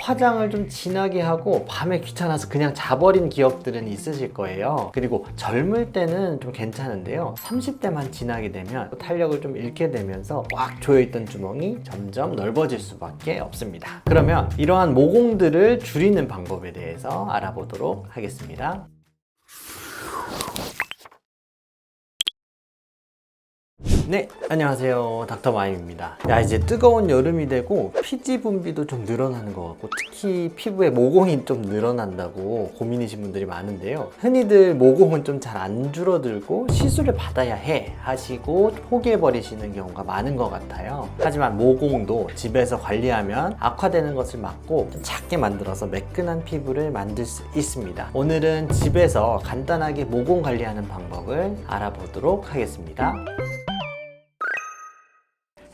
화장을 좀 진하게 하고 밤에 귀찮아서 그냥 자버린 기억들은 있으실 거예요. 그리고 젊을 때는 좀 괜찮은데요, 30대만 지나게 되면 탄력을 좀 잃게 되면서 꽉 조여있던 주먹이 점점 넓어질 수밖에 없습니다. 그러면 이러한 모공들을 줄이는 방법에 대해서 알아보도록 하겠습니다. 네, 안녕하세요. 닥터마임입니다. 이제 뜨거운 여름이 되고 피지 분비도 좀 늘어나는 것 같고, 특히 피부에 모공이 좀 늘어난다고 고민이신 분들이 많은데요, 흔히들 모공은 좀 잘 안 줄어들고 시술을 받아야 해 하시고 포기해 버리시는 경우가 많은 것 같아요. 하지만 모공도 집에서 관리하면 악화되는 것을 막고 좀 작게 만들어서 매끈한 피부를 만들 수 있습니다. 오늘은 집에서 간단하게 모공 관리하는 방법을 알아보도록 하겠습니다.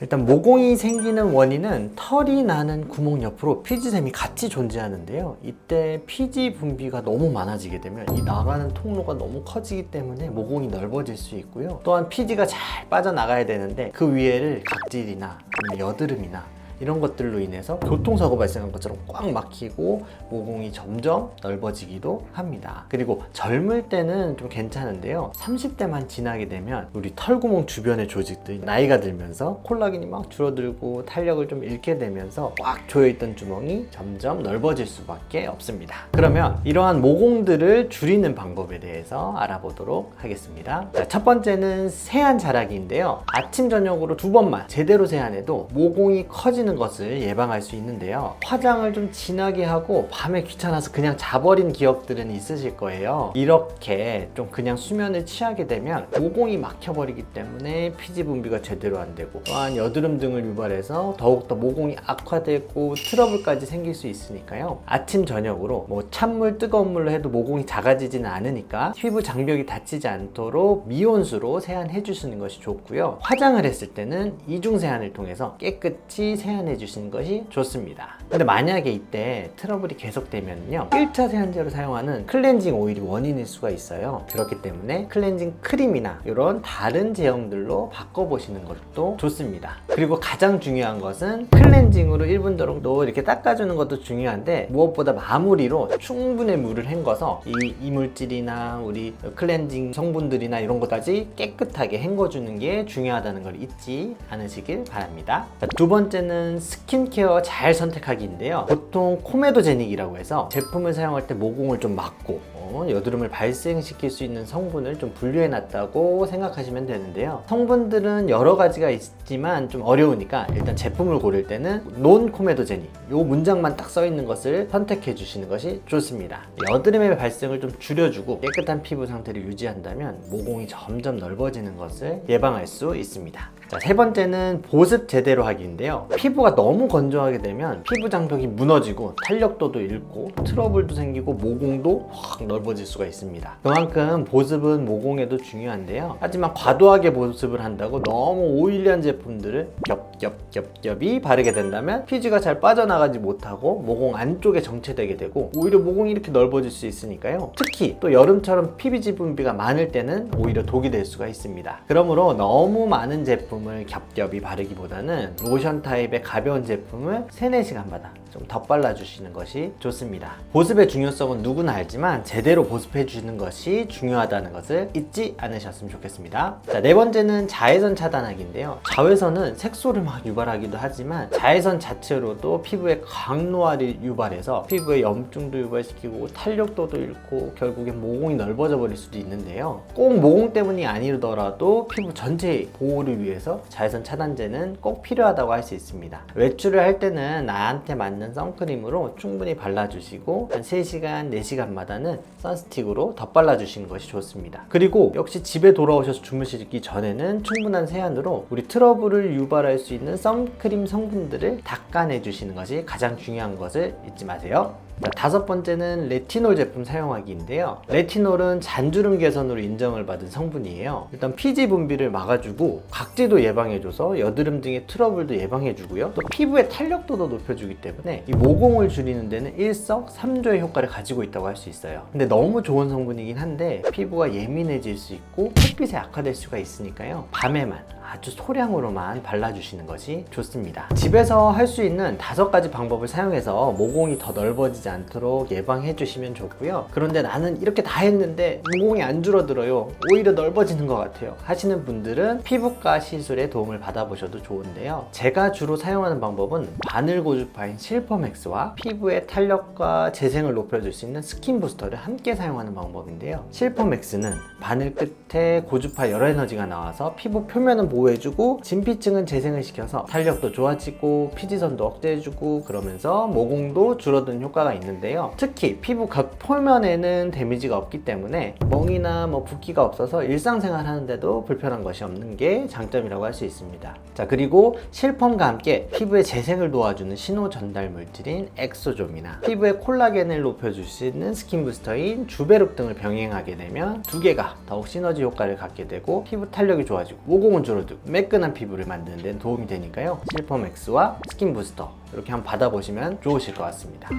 일단 모공이 생기는 원인은 털이 나는 구멍 옆으로 피지샘이 같이 존재하는데요, 이때 피지 분비가 너무 많아지게 되면 이 나가는 통로가 너무 커지기 때문에 모공이 넓어질 수 있고요, 또한 피지가 잘 빠져나가야 되는데 그 위에를 각질이나 여드름이나 이런 것들로 인해서 교통사고 발생한 것처럼 꽉 막히고 모공이 점점 넓어지기도 합니다. 그리고 젊을 때는 좀 괜찮은데요, 30대만 지나게 되면 우리 털구멍 주변의 조직들이 나이가 들면서 콜라겐이 막 줄어들고 탄력을 좀 잃게 되면서 꽉 조여있던 주먹이 점점 넓어질 수밖에 없습니다. 그러면 이러한 모공들을 줄이는 방법에 대해서 알아보도록 하겠습니다. 자, 첫 번째는 세안 자라기인데요, 아침 저녁으로 2번만 제대로 세안해도 모공이 커지는 것을 예방할 수 있는데요, 화장을 좀 진하게 하고 밤에 귀찮아서 그냥 자버린 기억들은 있으실 거예요. 이렇게 좀 그냥 수면을 취하게 되면 모공이 막혀버리기 때문에 피지 분비가 제대로 안 되고, 또한 여드름 등을 유발해서 더욱더 모공이 악화되고 트러블까지 생길 수 있으니까요, 아침 저녁으로 찬물 뜨거운 물로 해도 모공이 작아지지는 않으니까 피부 장벽이 닫히지 않도록 미온수로 세안해 주시는 것이 좋고요, 화장을 했을 때는 이중 세안을 통해서 깨끗이 세안해 주시는 것이 좋습니다. 근데 만약에 이때 트러블이 계속되면요, 1차 세안제로 사용하는 클렌징 오일이 원인일 수가 있어요. 그렇기 때문에 클렌징 크림이나 이런 다른 제형들로 바꿔보시는 것도 좋습니다. 그리고 가장 중요한 것은 클렌징으로 1분 정도 이렇게 닦아주는 것도 중요한데, 무엇보다 마무리로 충분히 물을 헹궈서 이 이물질이나 우리 클렌징 성분들이나 이런 것까지 깨끗하게 헹궈주는 게 중요하다는 걸 잊지 않으시길 바랍니다. 자, 두 번째는 스킨케어 잘 선택하기인데요, 보통 코메도제닉이라고 해서 제품을 사용할 때 모공을 좀 막고 여드름을 발생시킬 수 있는 성분을 좀 분류해 놨다고 생각하시면 되는데요, 성분들은 여러 가지가 있지만 좀 어려우니까 일단 제품을 고를 때는 논 코메도제닉 요 문장만 딱 써 있는 것을 선택해 주시는 것이 좋습니다. 여드름의 발생을 좀 줄여주고 깨끗한 피부 상태를 유지한다면 모공이 점점 넓어지는 것을 예방할 수 있습니다. 자, 세 번째는 보습 제대로 하기인데요, 피부가 너무 건조하게 되면 피부 장벽이 무너지고 탄력도도 잃고 트러블도 생기고 모공도 확 넓어질 수가 있습니다. 그만큼 보습은 모공에도 중요한데요, 하지만 과도하게 보습을 한다고 너무 오일리한 제품들을 겹겹겹겹이 바르게 된다면 피지가 잘 빠져나가지 못하고 모공 안쪽에 정체되게 되고 오히려 모공이 이렇게 넓어질 수 있으니까요, 특히 또 여름처럼 피지 분비가 많을 때는 오히려 독이 될 수가 있습니다. 그러므로 너무 많은 제품을 겹겹이 바르기보다는 로션 타입의 가벼운 제품을 3-4시간마다 좀 덧발라 주시는 것이 좋습니다. 보습의 중요성은 누구나 알지만 제대로 보습해 주시는 것이 중요하다는 것을 잊지 않으셨으면 좋겠습니다. 자, 네 번째는 자외선 차단하기인데요, 자외선은 색소를 막 유발하기도 하지만 자외선 자체로도 피부에 강노화를 유발해서 피부에 염증도 유발시키고 탄력도도 잃고 결국엔 모공이 넓어져 버릴 수도 있는데요, 꼭 모공 때문이 아니더라도 피부 전체의 보호를 위해서 자외선 차단제는 꼭 필요하다고 할 수 있습니다. 외출을 할 때는 나한테 맞는 선크림으로 충분히 발라주시고 한 3시간, 4시간마다는 선스틱으로 덧발라 주시는 것이 좋습니다. 그리고 역시 집에 돌아오셔서 주무시기 전에는 충분한 세안으로 우리 트러블을 유발할 수 있는 선크림 성분들을 닦아내 주시는 것이 가장 중요한 것을 잊지 마세요. 자, 5번째는 레티놀 제품 사용하기인데요, 레티놀은 잔주름 개선으로 인정을 받은 성분이에요. 일단 피지 분비를 막아주고 각질도 예방해줘서 여드름 등의 트러블도 예방해주고요, 또 피부의 탄력도도 높여주기 때문에 이 모공을 줄이는 데는 일석삼조의 효과를 가지고 있다고 할 수 있어요. 근데 너무 좋은 성분이긴 한데 피부가 예민해질 수 있고 햇빛에 악화될 수가 있으니까요, 밤에만 아주 소량으로만 발라주시는 것이 좋습니다. 집에서 할 수 있는 5가지 방법을 사용해서 모공이 더 넓어지지 않도록 예방해 주시면 좋고요. 그런데 나는 이렇게 다 했는데 모공이 안 줄어들어요, 오히려 넓어지는 것 같아요 하시는 분들은 피부과 시술에 도움을 받아보셔도 좋은데요. 제가 주로 사용하는 방법은 바늘 고주파인 실퍼맥스와 피부의 탄력과 재생을 높여줄 수 있는 스킨 부스터를 함께 사용하는 방법인데요. 실퍼맥스는 바늘 끝에 고주파 열화 에너지가 나와서 피부 표면은 보호해주고 진피층은 재생을 시켜서 탄력도 좋아지고 피지선도 억제해주고 그러면서 모공도 줄어드는 효과가 있는데요. 특히 피부 겉 표면에는 데미지가 없기 때문에 멍이나 붓기가 없어서 일상생활 하는데도 불편한 것이 없는 게 장점이라고 할 수 있습니다. 자, 그리고 실펌과 함께 피부의 재생을 도와주는 신호 전달 물질인 엑소좀이나 피부의 콜라겐을 높여줄 수 있는 스킨 부스터인 주베룩 등을 병행하게 되면 두 개가 더욱 시너지 효과를 갖게 되고 피부 탄력이 좋아지고 모공은 줄어들고 매끈한 피부를 만드는 데 도움이 되니까요. 실펌엑스와 스킨 부스터 이렇게 한번 받아보시면 좋으실 것 같습니다.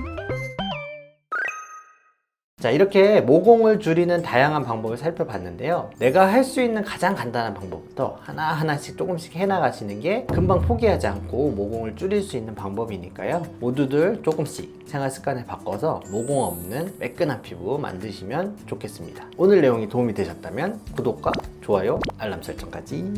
자, 이렇게 모공을 줄이는 다양한 방법을 살펴봤는데요. 내가 할 수 있는 가장 간단한 방법부터 하나하나씩 조금씩 해나가시는 게 금방 포기하지 않고 모공을 줄일 수 있는 방법이니까요. 모두들 조금씩 생활 습관을 바꿔서 모공 없는 매끈한 피부 만드시면 좋겠습니다. 오늘 내용이 도움이 되셨다면 구독과 좋아요, 알람 설정까지